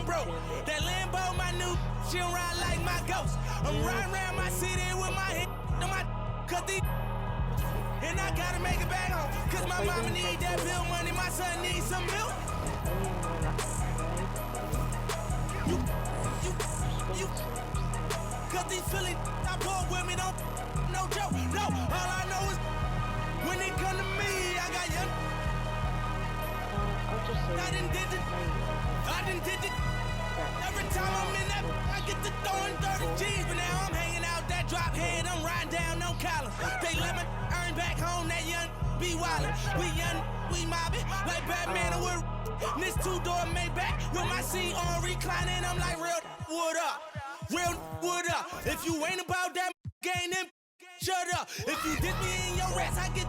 I'm broke. That Lambo, my new, she don't ride like my ghost. I'm riding around my city with my head on my cut these. And I gotta make it back home. Cause my mama need that bill money, my son needs some milk. You, cause these Philly I bought with me, don't, no joke. No, all I know is when they come to me, I got young. I done did it. Every time I'm in that, I get to throwing 30 G's. But now I'm hanging out that drop head, I'm riding down no collar. They let me earn back home, that young be wildin'. We young, we mobbin', like Batman or this two-door Maybach with my seat on reclining. I'm like, real wood up, real wood up. If you ain't about that game, then shut up. If you dip me in your rats, I get.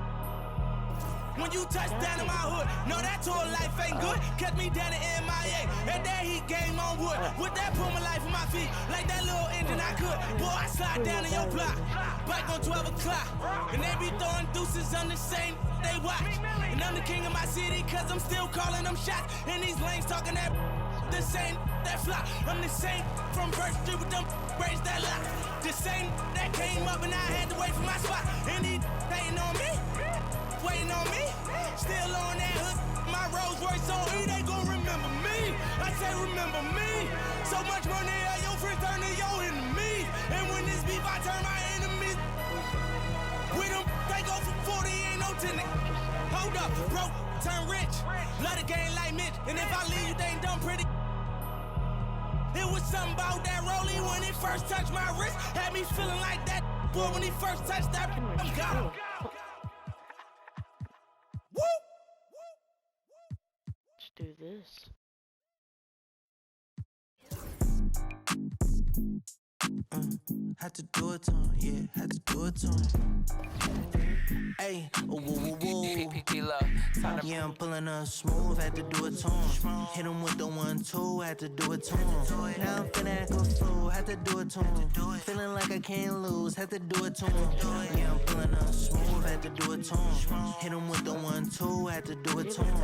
When you touch down in my hood, no, that tour life ain't good. Catch me down in MIA, and that heat game on wood. With that pull my life on my feet, like that little engine I could. Boy, I slide down in your block, bike on 12 o'clock. And they be throwing deuces on the same, they watch. And I'm the king of my city, cause I'm still calling them shots. And these lanes talking that, the same, that flop. I'm the same from First Street with them braids that lock. The same that came up and I had to wait for my spot. And he hating on me, waiting on me, still on that hood. My Rolls Royce on E, they gon' remember me. I say remember me. So much money, your friends turn to your enemies. And when this beef, I turn my enemies. With them, they go for 40, ain't no tenant. Hold up, broke, turn rich. Love the game like Mitch. And if I leave you, they ain't done pretty. It was something about that rollie when it first touched my wrist. Had me feeling like that boy when he first touched that. I'm gone. Let's do this. Had to do it to him, yeah, had to do it to him. Hey, whoa, whoa, whoa. Yeah, I'm pulling up smooth, had to do it to him. Hit him with the 1-2, had to do it to him. Now I'm finna act a fool, had to do it to him. Feeling like I can't lose, had to do it to him. Yeah, I'm pulling up smooth, had to do it to him. Hit him with the 1-2, had to do it to him.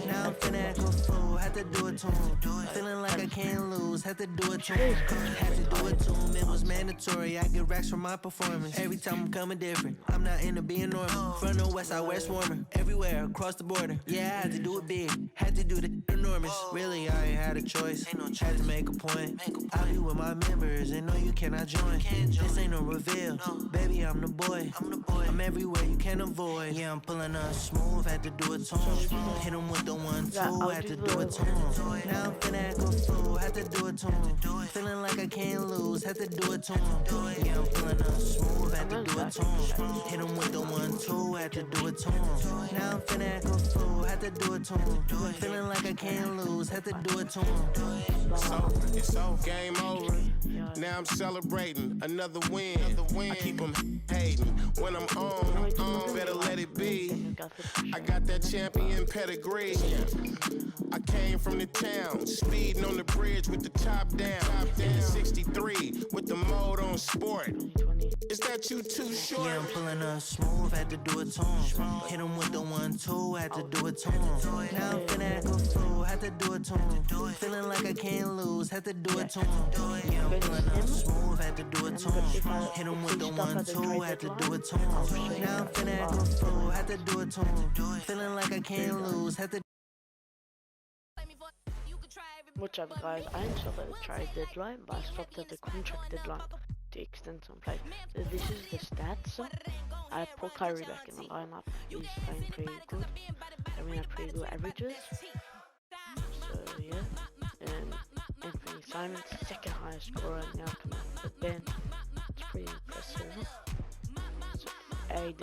Now I'm finna act a fool, had to do it to him. Feeling like I can't lose, had to do it to him. Had to do it to him, it was mandatory. I get racks from my performance. Every time I'm coming different, I'm not into being normal. From the west side, west warmer. Everywhere across the border. Yeah, I had to do it big, had to do the enormous. Really, I ain't had a choice. Had to make a point. I be with my members and no, you cannot join. This ain't no reveal. Baby, I'm the boy. I'm everywhere you can avoid. Yeah, I'm pulling up smooth, had to do it to him. Hit him with the 1-2, had to do it to him. Now I'm finna act a fool, had to do it to him. Feeling like I can't lose, had to do it to him. Yeah, I'm pulling up smooth, had to do it to him. Hit him with the 1-2, had to do it to him. Now I'm finna act a fool, had to do it to him. Feeling like I can't lose, had to do it to him. It's over, game over. Now I'm celebrating another win. I keep them hating. When I'm on, better let it be. I got that champion pedigree. I came from the town, speeding on the bridge with the top down. In the 63 with the mode on sport. Is that you too short? Yeah, I'm pulling up smooth, had to do it to him. Hit him with the 1-2, had to do it to him. Now I'm finna act a fool, had to do it to him. Feeling like I can't lose, had to do it to him. Yeah, I'm pulling up smooth, had to do it to him. Hit him with the 1-2, had to do it to him. Now I'm finna act a fool, had to do it to him. Feeling like I can't lose, had to. What's up, guys? I ain't stopped at the trade deadline, but I stopped at the contract deadline to extend some play. So this is the stats. I put Kyrie back in the lineup. He's playing pretty good. I mean, pretty good averages. So yeah, and Anthony Simons, second highest scorer now coming off the bench. It's pretty impressive. So AD,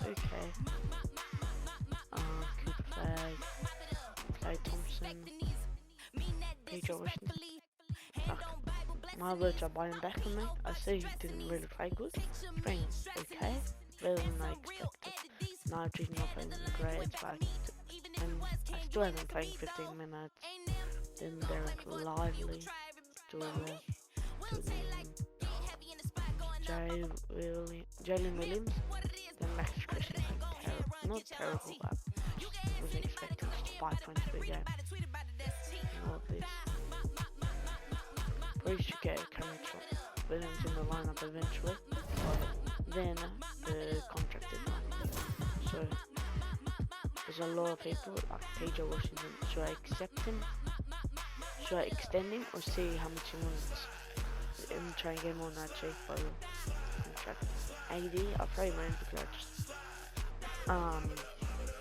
okay. Cooper Flagg, Clay Thompson, PJ Washington. My words are buying back on me. I see he didn't really play good. Playing okay, better than I expected. Now he's not playing great, but and I still haven't played 15 minutes. Then Derek Lively to Jalen Williams. Then Max Christian, not terrible, but wasn't expecting 5 points per game. All this. Probably should get a Kyrie Williams in the lineup eventually, but then the contract deadline. So there's a lot of people like PJ Washington. Should I accept him? Should I extend him or see how much he wants and try and get him on that cheap contract? AD, I'll probably win because I just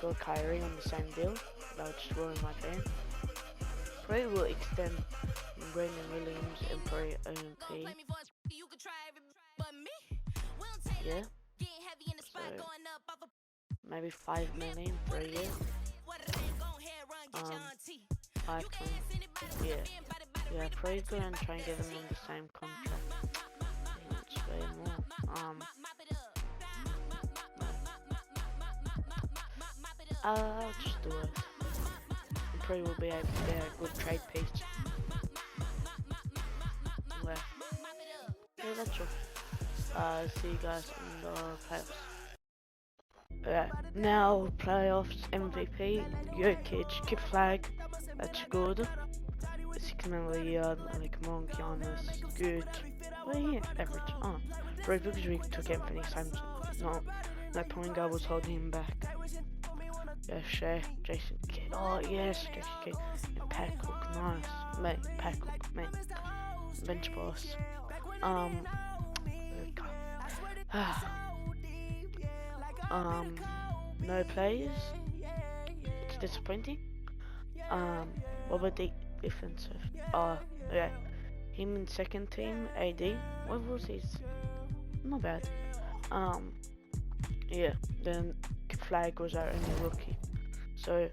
got Kyrie on the same deal. That would just ruin my plan. Probably will extend Brandon Williams and probably OMP. Yeah. So maybe 5 million for a year. 5 20. Yeah. Yeah, probably go and try and get them on the same contract. It's way more. I'll just do it. I probably will be able to get a good trade piece. Yeah, that's all. See you guys in the playoffs. Now playoffs MVP, Jokic, Cooper Flagg, that's good. 6 million a year, like Giannis, good. Well, yeah, average. Probably because we took Anthony Simons. No, that point guard was holding him back. Yeah, Shea, Jason Kidd. Oh yes, Jason Kidd. And Pat Cook, nice. Mate, Pat Cook, mate. Bench boss. No players. It's disappointing. What about the defensive? Yeah. Him in second team, AD. What was his? Not bad. Yeah. Then Flagg was our only rookie. So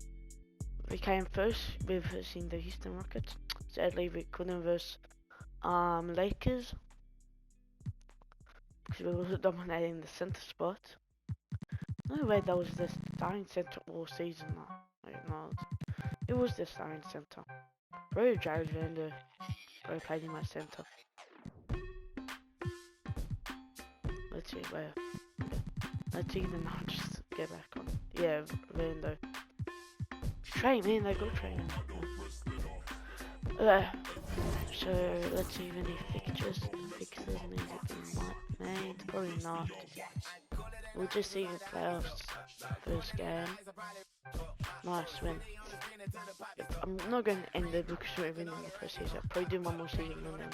we came first with versing the Houston Rockets. Sadly, we couldn't verse Lakers because we were dominating the center spot. No way that was the starting center all season. No, it was the starting center. Bro, Jared Vander, bro, played in my center. Let's see where. Let's even not just get back on. Yeah, Vando. Train, man, they got train. So let's see if any fixtures need to be made. Probably not. We'll just see the playoffs first game. Nice win. I'm not going to end it because we're winning the first season. I'll probably do one more season and then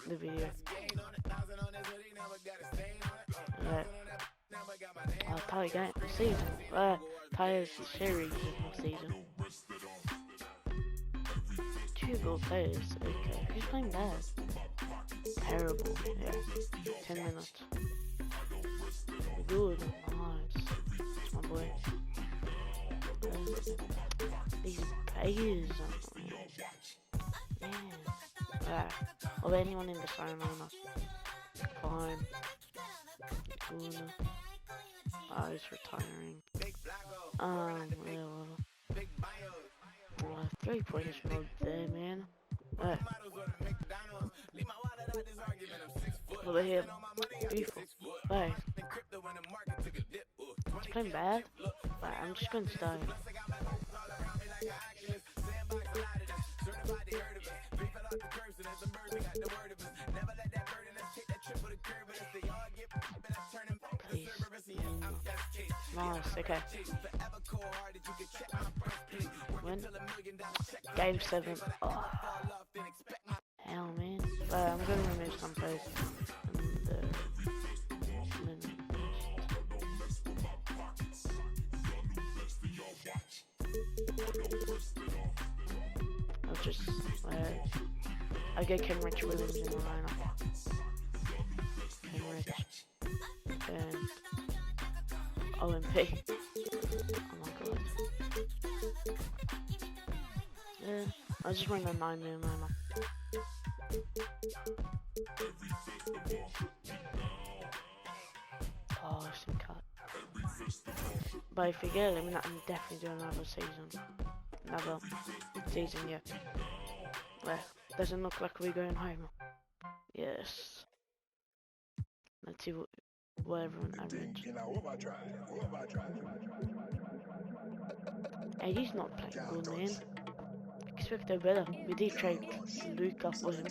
the video. Tie game season. Tie series of season. 2 goal players. Okay, who's playing bad? Terrible. Yeah. 10 minutes. Good. Nice. That's my boy. These players. Man. Or anyone in the sign lineup. Fine. Good. He's retiring. Yeah, well. 3 pointers mode there, man. Over here. Beautiful. Hey. It's playing bad. But I'm just going to start. Please. Nice, okay. Win. Game 7. Oh. Hell, man. I'm going to remove some players. I'll just I'll get Kenrich Williams in the lineup. Kenrich and OMP. Oh my god. Yeah, I'll just run the 9-man lineup. Oh, some cut. But if you get him, I'm definitely doing another season. Another season, yeah. Well, doesn't look like we're going home. Yes. Let's see what everyone average. Hey, he's not playing good, man. Expect no better. We did trade Luka for him.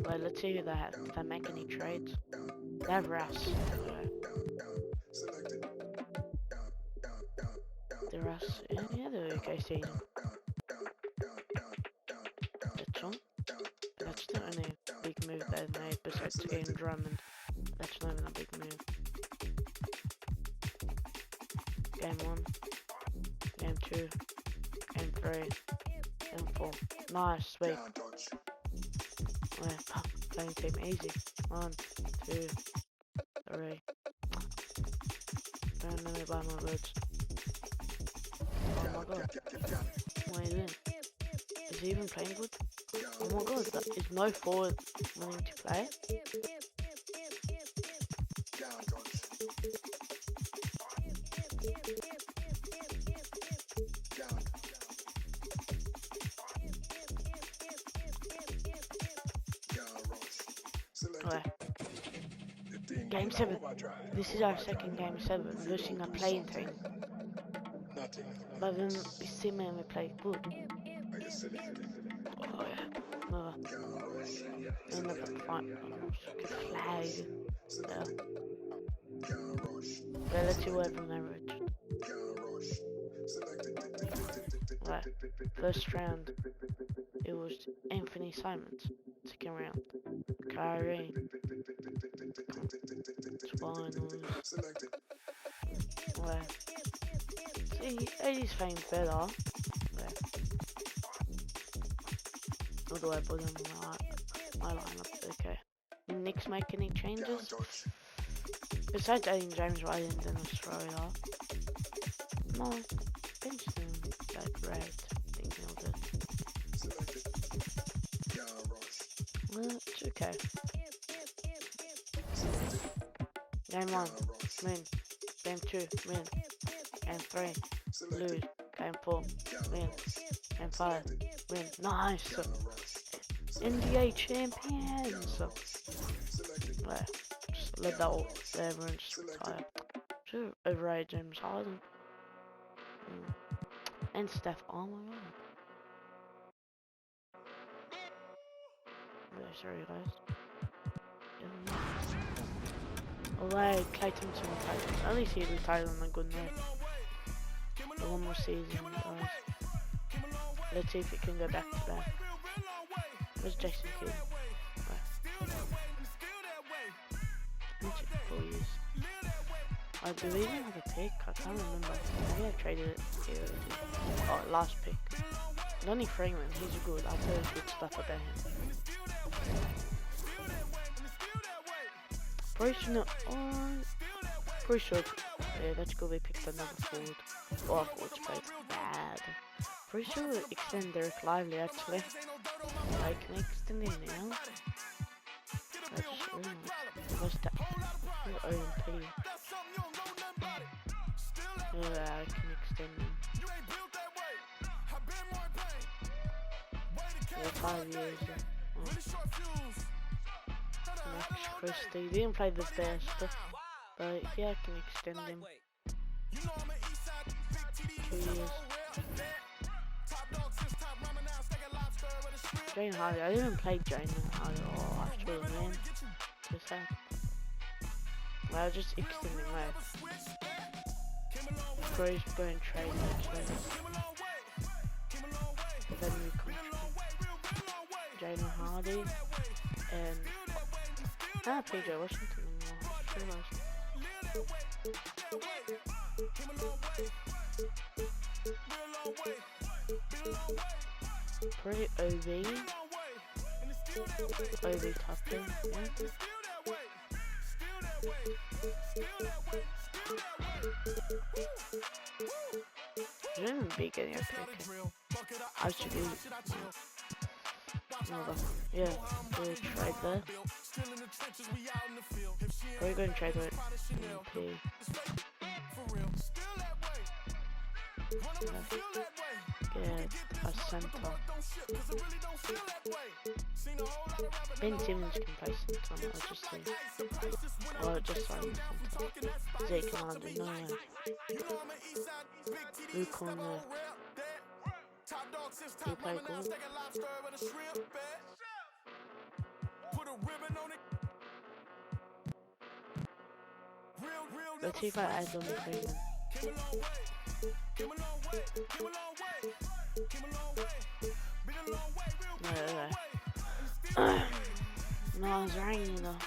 Well, let's see who they have. If they make any trades. They have Russ. The Russ, yeah, the okay season. That's all. That's the only big move they've made besides getting Drummond. That's not even a big move. Game 1, Game 2, Game 3, Game 4. Nice, sweet. Yeah, playing team easy. 1, 2, 3. Don't know me by my words. Oh my god. What are you doing? Is he even playing good? Oh my god, is no forward willing to play? Okay. Game 7. This is our second Game 7 versus a playing team. But then we see when we play good. Oh yeah. Never. We never fight. Cooper Flagg. Yeah. Well, let's see what everyone average. Right. First round, it was Anthony Simons. Second round, Kyrie. Finals. Right. See, 80's fame's better. Right. Although I put him in my lineup, okay. Knicks make any changes? Besides adding James White in Australia. No, bench them like right. Thinking of it. Well, it's okay. Game 1, win. Game 2, win. Game 3, lose. Game 4, win. Game 5, win. Nice! NBA champions! Right, just let that all, everyone just retire. Should overrate James Harden. And Steph, oh my god. Very sorry guys. Alright, Clay Thompson retired. At least he retired on a good note. One more season, guys. Let's see if it can go back to back. Where's Jason Kidd? Right. 4 years. Do we even have a pick? I can't remember. Maybe I traded it here. Oh, last pick. Lonnie Freeman, he's good. I'll tell you good stuff about him. Pretty sure, pretty sure, yeah, that's good. We picked another forward. Oh, our forward's played bad. Pretty sure we'll extend Derek Lively actually. I can extend him now. I just realized. What's that? OMP. Yeah, I can extend him. Yeah, 5 years. Max Christie didn't play the best, but yeah, I can extend him. 2 years. Jane Hardy, I didn't play Jane Hardy. Oh, actually, man, too sad. Well, I'll just extend him out. Probably go and trade actually. Then we Jane Hardy and PJ Washington anymore. Pretty OV. OV top thing, yeah. You don't even be getting a pick. I should be. Yeah, we'll trade there. We're going to trade with MP. Get a center. Ben Simmons can play sometime, I'll just say. Or just sign him sometime. Zay Commander, no way. Luka on there. He play good. Let's see if I add on the Freeman. No, I was ringing though. No, I'm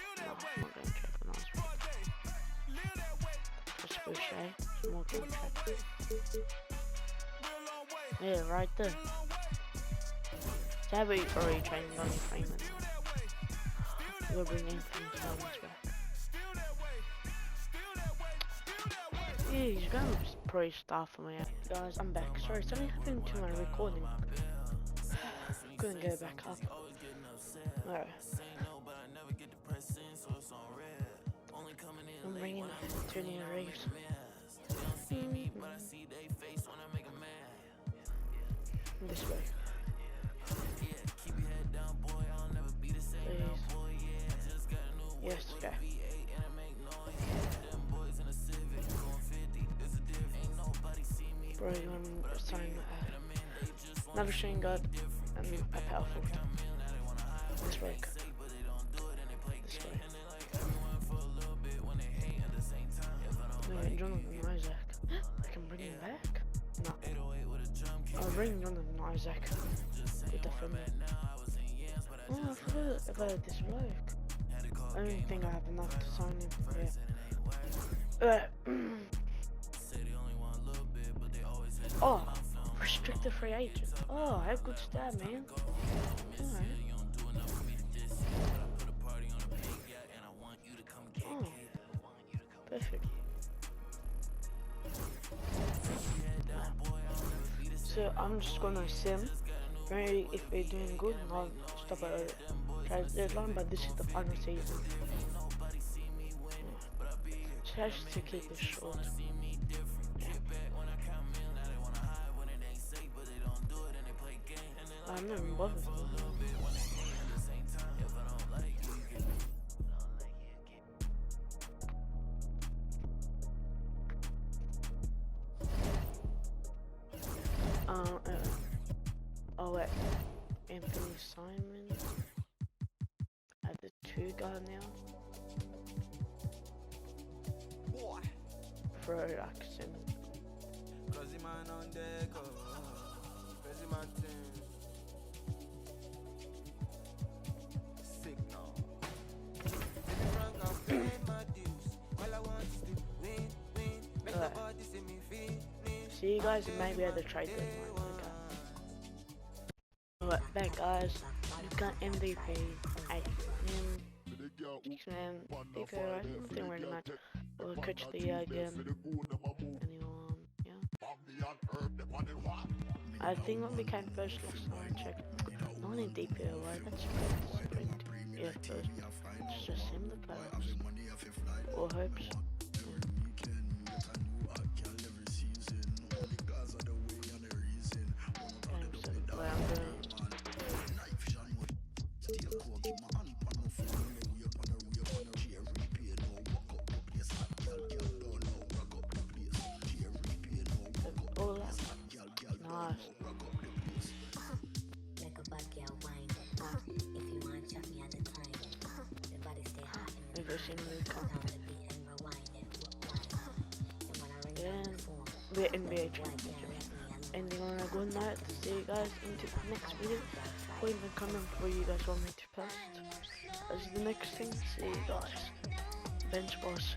not going to check when I was ringing. Just Boucher, some more contract. Yeah, right there. So how about you already training on your Freeman? We'll bring Anthony Simons back. Yeah, he's going to probably start for me. Guys, I'm back. Sorry, something happened to my recording. Couldn't go back up. Alright. I'm bringing Anthony Reeves. This way. Please. Yes, okay. Bro, you want to sign another shooting guard and a power forward. This way. This way. No, Jonathan Isaac. I can bring him back? No. I'll bring Jonathan Isaac. Good defender. Oh, I forgot about this bloke. I don't think I have enough to sign him. Yeah. Oh, restricted free agent. Oh, I have good stat, man. Alright. Oh, perfect. So I'm just gonna sim. Maybe if we're doing good, I'll stop at trade deadline. But this is the final season. Just to keep it short. I'm not even bothered. Oh wait, Anthony Simons at the 2 guard now. For accent. See you guys and maybe at the trade deadline. Alright, back guys. We've got MVP, 8 man, DP, I don't think really much. We'll coach the year again. Anyone, yeah. I think when we came first last time, check. No one in DPOY, that's sprint. Yeah, first. It's just him the playoffs. Or hopes. We're NBA champions. Ending on a good night. See you guys into the next video. Put in the comment what you guys want me to post as the next thing. See you guys. Bench boss.